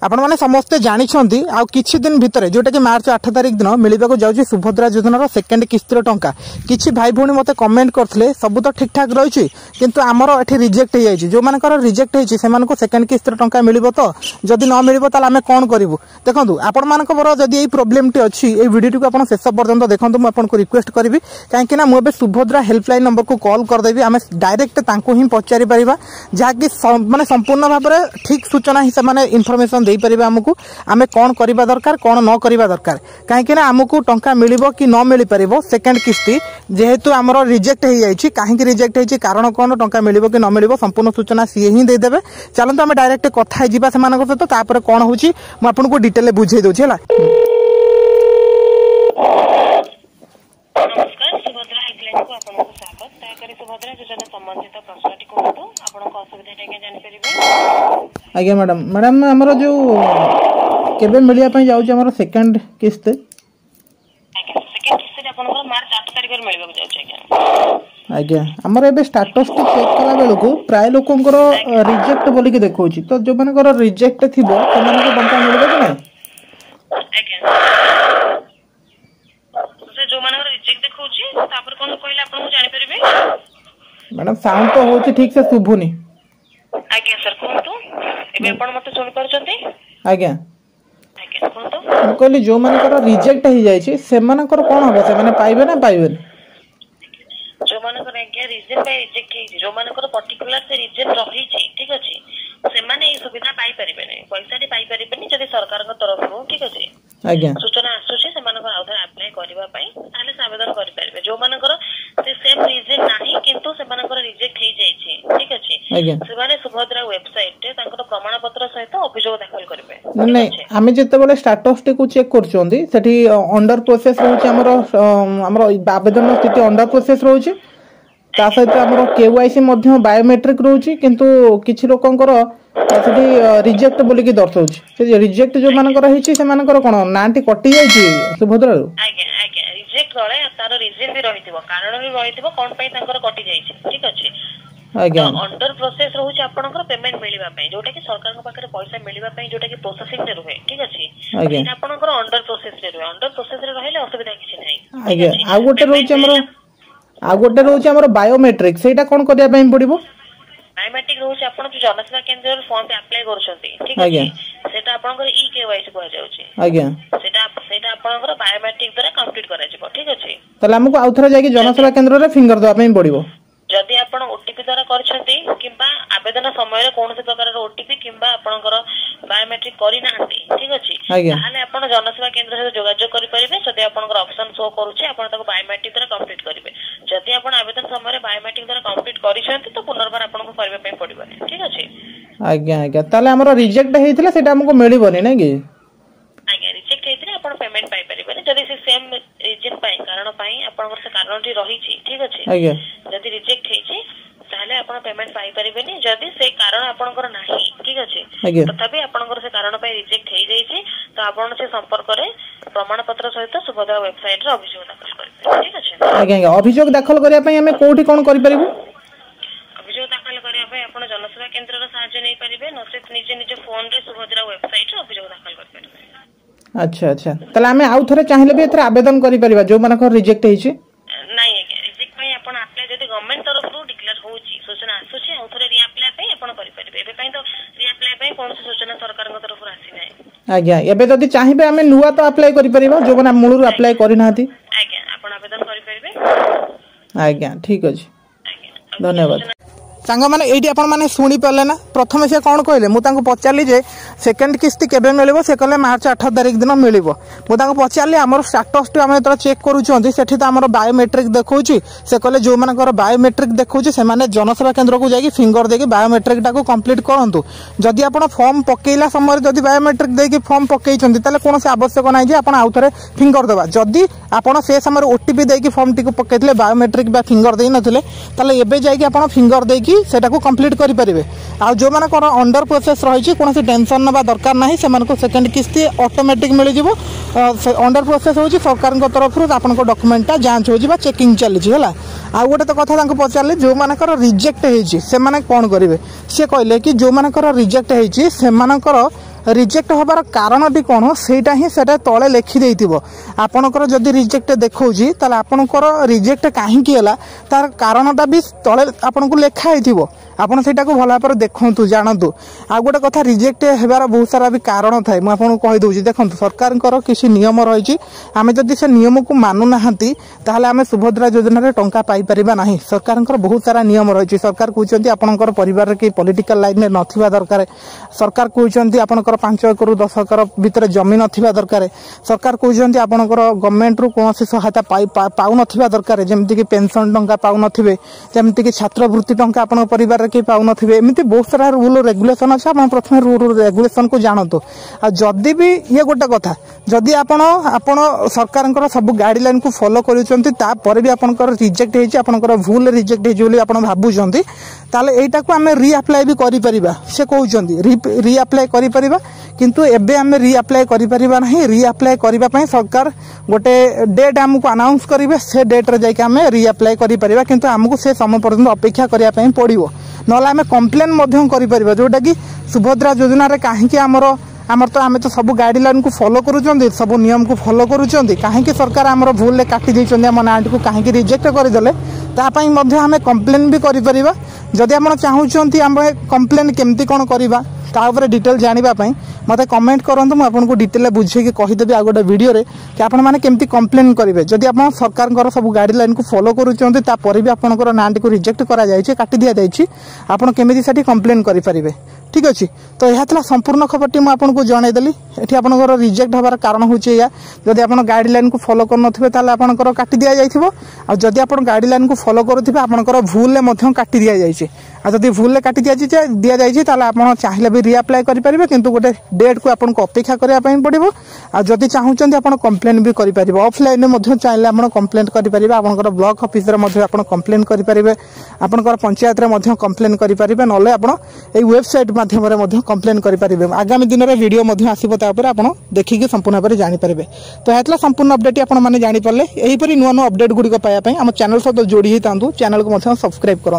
आपण मैंने समस्ते जानते आउ किछि दिन भितर जोटा कि मार्च 8 तारिख दिन मिलवाक जाऊँगी सुभद्रा योजनार सेकेंड किस्तिर टंका किछि भाई भौणी मते कमेंट करथिले सब तो ठीक ठाक रही किंतु आमर एठी रिजेक्ट हो जाइए जो मानकर रिजेक्ट होइछि सेमानको सेकेंड किस्तिर टंका मिलिबो तो जदि न मिलिबो ताले आमे कोन करिवु देखंतु आपण मानकर जदि एई प्रॉब्लम टी अछि एई वीडियो को आपण शेष पर्यंत देखंतु म आपन को रिक्वेस्ट करबी काहेकि ना मु सुभद्रा हेल्पलाइन नंबर को कॉल कर देबी आमे डायरेक्ट तांको ही पचारि परिबा जाकि माने संपूर्ण भाव में ठीक सूचना ही से माने इन्फॉर्मेशन दे परिबा हमकु आमे कोन करिबा दरकार कोन न करिबा दरकार काहेकि ना हमकु टंका मिलिबो कि न मिलि परिबो सेकंड किस्ती जेहेतु हमरो रिजेक्ट हो जाइछि काहेकि रिजेक्ट होइछि कारण कोन टंका मिलिबो कि न मिलिबो संपूर्ण सूचना सी ही दे देबे चलंतु आमे डायरेक्ट कथा जिबा सेमानक सहित तापर कोन होछि म आपन को डिटेल ले बुझाई दोछि हला। नमस्कार सुभद्रा हेल्पलाइन को आपन को स्वागत ताकरी सुभद्रा योजना संबंधित प्रश्नटी कोहतु आपन को असुविधा के जानि परिबे। आज्ञा मैडम हमरो जो केबे मिलिया पई जाउ हमरो सेकंड किस्त आज्ञा सेकंड किस्त आपन को मार्च 8 तारिख रे मिलबा जाउ आज्ञा हमर एबे स्टेटस टी चेक कला बेलको प्राय लोकंकर रिजेक्ट बोली के देखौछि तो जो मानकर रिजेक्ट थिबो त मानको टंका मिलबो कि नै आज्ञा से जो मानकर रिजेक्ट देखौछि तापर कोन कहले आपन को जानि परिबे। मैडम साउंड तो होछि ठीक से सुभुनी आज्ञा सर कोहतु एबे आपन मते सुनि परछंती आज्ञा आज्ञा कोहतु म कहली जो मानकर रिजेक्ट हो जाइछि से मानकर कोन होबे से माने पाइबे ना पाइबे जो मानकर आज्ञा रीजन पे रिजेक्ट हे जो मानकर पर्टिकुलर से रीजन रही छी ठीक अछि से माने ई सुविधा पाई परिबे नै पैसा दी पाई परिबे नै जदि सरकार के तरफ रो ठीक अछि आज्ञा सूचना आसुछि से मानकर आउथर अप्लाई करबा पई ताले से आवेदन करि परिबे जो मानकर से सेम रीजन नाही किंतु से मानकर रिजेक्ट हे जाय छी ठीक अछि आज्ञा से माने सुभद्रा वेबसाइट रे तांकर प्रमाण पत्र सहित अभियोग दाखल करबे नै आमे जते बेले स्टेटस टी को चेक करछोंदी सेठी अंडर प्रोसेस रहउछि हमरो आवेदन स्थिति अंडर प्रोसेस रहउछि ता सहित हमरो केवाईसी मध्य बायोमेट्रिक रहउछि किंतु किछि लोकंकर सेठी रिजेक्ट बोली के दर्शौछि से रिजेक्ट जो मानकर हिछि से मानकर कोन नांटी कटि जाइछि सुभद्रा आज्ञा आज्ञा रिजेक्ट गले तार रीजन भी रहिथिबो कारण भी रहिथिबो कोन पई तांकर कटि जाइछि ठीक अछि आज्ञा अंडर प्रोसेस रहउछि आपनकर पेमेंट मिलिबा पई जोटा कि सरकार के पाखरे पैसा मिलिबा पई जोटा कि प्रोसेसिंग रे रहे ठीक अछि आज्ञा आपनकर अंडर प्रोसेस रे रहे अंडर प्रोसेस रे रहले असुविधा किछि नै आज्ञा आ गोटे रहउछि हमरो बायोमेट्रिक सेटा कोन करिया पई पड़िबो बायोमेट्रिक रहउछि आपन जो जनसेवा केंद्र रे फॉर्म पे अप्लाई करछंती ठीक अछि सेटा आपनकर ई केवाईसी कहै जाउछि आज्ञा सेटा आपनकर बायोमेट्रिक द्वारा कंप्लीट करा जिवो ठीक अछि तले हमको आउथरा जाकी जनसेवा केंद्र रे फिंगर दवा पई पड़िबो जदि आपण ओटीपी द्वारा करछंती किबा आवेदन समय रे कोनोसी प्रकार रो ओटीपी किबा आपनकर बायोमेट्रिक करि नाहंती ठीक अछि ताहाले आपण जनसेवा केंद्र से जोगाजोग करि परिबे जदि आपनकर ऑप्शन शो करूछि आपण ताको बायोमेट्रिक द्वारा कंप्लीट करिवे जदि आपण आवेदन समय रे बायोमेट्रिक द्वारा कंप्लीट करिसंती तो पुनर्बार आपनको करबे पई पड़िबो ठीक अछि आज्ञा आज्ञा ताले हमरो रिजेक्ट हेइथिले सेटा हमको मिलिबोनी नै कि आज्ञा रिजेक्ट हेइथिले आपण पेमेंट पाई परिबे जदि से सेम रीजन पाई कारण पाई आपनकर से कारणटी रही छी ठीक अछि आज्ञा जदि रिजेक्ट हेछि ताले आपण पेमेंट पाई परिबेनी जदि से कारण आपनकर नाही ठीक अछि तथापि आपनकर से कारण पाई रिजेक्ट हेइ जाइछि तो आपण से संपर्क रे प्रमाण पत्र सहित सुभद्रा वेबसाइट रे अभियोग दाखल करबे ठीक अछि आज्ञा आज्ञा अभियोग दाखल करिया पई हमें कोठी कोन करि परिबो अभियोग दाखल करिया पई आपण जनसेवा केंद्र रे सहायता नै परिबे नसेत निजे फोन रे सुभद्रा वेबसाइट रे अभियोग दाखल कर परिबे। अच्छा अच्छा तले हमें आउ थरे चाहिले भी एथरा आवेदन करि परिबा जो मानकर रिजेक्ट हेछि नाही रिजेक्ट पई आपण अप्लाई जदि गवर्नमेंट तरफ रो डिक्लेयर होछि सूचना आसुछि आउ थरे रि अप्लाई पई आपण करि परिबे एबे पई तो रि अप्लाई पई कोन सूचना सरकार के तरफ आसी नै आज्ञा एबे जदि चाहिबे हमें नुवा तो अप्लाई करि परिबा जो माने मूलरु अप्लाई करि नाहती आज्ञा आपण आवेदन करि परिबे आज्ञा ठीक अछि आज्ञा धन्यवाद सांग मैंने ये आपण मैंने शुणी पारे ना प्रथम से कौन कहले मुझे पचारि जे सेकेंड किस्ती केबे मिलिबो से कहले मार्च 8 तारिख दिन मिलिबो मुझे पचारि आमर स्टेटस टी आम जो चेक करूँ सेठी तो आमर बायोमेट्रिक देखौछि से कहले जो मानकर बायोमेट्रिक देखौछि से माने जनसेवा केंद्र को जाके फिंगर देके बायोमेट्रिक टाको कंप्लीट करंतु जदि आपण फॉर्म पकेइला समय जदि बायोमेट्रिक देके फॉर्म पकेइछंती ताले कोनोसी आवश्यक नाही जे आपण आउथरे फिंगर देबा जदि आपण से समय ओटीपी देके फॉर्म टी को पकेइतले बायोमेट्रिक बा फिंगर देइ नथिले ताले एबे जाके आपण फिंगर देकी सेटा को कंप्लीट करि परिबे आ जो माने कोन अंडर प्रोसेस रही कोनोसी टेंशन नबा दरकार नाही से मानको सेकंड किस्ती ऑटोमेटिक मिल जिवो अंडर प्रोसेस होची सरकार को तरफ रु आपन को डॉक्यूमेंट जांच हो जिबा चेकिंग चली छी हला आ गोटे तो कथा तांको पचारले जो मानकर रिजेक्ट हेची से माने कोन करिवे से कहले कि जो मानकर रिजेक्ट हेची से मानकर रिजेक्ट होबार कारणटी कौन सेटा ही सेटा तले लिखि देइथिबो आपनकर जदि रिजेक्ट देखौजी ताले आपनकर रिजेक्ट काहे की हला तार कारणटा भी तले आपनको लेखा हेथिबो आपण सेटा को भला पर देखंतु जानतु आ गोटे कथा रिजेक्ट हेबार बहुत सारा भी कारण थाए मैं आपन कहि दउची देखंतु सरकार किसी नियम रही आम जदि से नियम को मानु नाहंती ताहले आमे सुभद्रा योजना रे टंका पाई परिबा नाही सरकार बहुत सारा नियम रही सरकार कहउचंती आपनकर परिवार के पॉलिटिकल लाइन में नथिबा दरकार सरकार कहउचंती आपनकर 5 एकड़ 10 एकड़ भीतर जमी नथिबा दरकार सरकार कहउचंती आपनकर गवर्नमेंट रु कोनोसी सहायता पाउ नथिबा दरकार जेमति कि पेंशन टंका पाउ नथिबे जेमति कि छात्रवृत्ति टंका आपन परिवार के पाउ नथिबे एमिति बहुत सारा रूल रेगुलेशन अछि आपण प्रथमे रूल रेगुलेशन को जानतो आ जदी भी ये गोटे कथा जदी आपण सरकार सब गाइडलाइन को फॉलो करूचंती ता पर भी आपनकर रिजेक्ट हेछि आपनकर भूल रिजेक्ट हेछि बोली आपण भाबुचंती ताले एटा को हमें री अप्लाई भी करि परिबा से कहउचंती री अप्लाई करि परिबा किंतु एबे हमें री अप्लाई करि परिबा नाही री अप्लाई करिबा पई सरकार गोटे डेट हमको अनाउंस करिवे से डेट रे जाय के हमें री अप्लाई करि परिबा किंतु हमको से समय पर्यंत अपेक्षा करिया पई पड़िवो नला हमें कंप्लेन मध्यम करि परिबा जोटा कि सुभद्रा योजना रे काहे कि आमर तो आमे तो सब गाइडलाइन को फॉलो करूचंदी सब नियम को फॉलो करूचंदी काहे कि सरकार आमर भूल ले काटी दैचंदी हम नाट को काहे कि रिजेक्ट करि देले ता पई मध्य हमें कंप्लेन भी करि परिबा जदि आपण चाहूचंती हम कंप्लेन केमती कोन करिबा ता ऊपर डिटेल जानिबा पई मते कमेंट करंतु म आपन को डिटेल बुझे के कहि देबी आ गोटे वीडियो रे कि आपण माने केमती कंप्लेन करिवे जदि आपण सरकार सब गाइडलाइन को फॉलो करूचंती ता पर भी आपनकर नाट को रिजेक्ट करा जायछि काटी दिया जायछि आपण केमिति सेठी कंप्लेन करि परिबे ठीक अच्छे तो यह संपूर्ण खबरटी मुझे जनईदेली ये आपंकर रिजेक्ट हबार कारण हूँ या जदि आप गाइडलाइन को फॉलो कर काटी दि जाइए जदि आप गाइडलाइन को फॉलो करुवे आपंकर भूल काटी दि जाइए जदि भूल काटी दि जाइए आप चाहिए भी रिअप्लाई करेंगे किंतु गोटे डेट को आपको अपेक्षा करने पड़ो जदि चाहूँगी आप कंप्लेन भी करेंगे ऑफलाइन में चाहिए आप कंप्लेन करेंगे आपंकर ब्लॉक ऑफिस कंप्लेन करेंगे आपंकर पंचायत में कंप्लेन करेंगे ना आप वेबसाइट माध्यम कंप्लेन करेंगे आगामी दिन में वीडियो आसो आप देखिए संपूर्ण भाव में जानीपर तो यह संपूर्ण अपडेट आपने जानीपारे यहीपरि नुआ नुआ अपडेट गुड़िक पाइबापी आम चैनल सहित जोड़ी होता चैनल को सब्सक्राइब करूँ।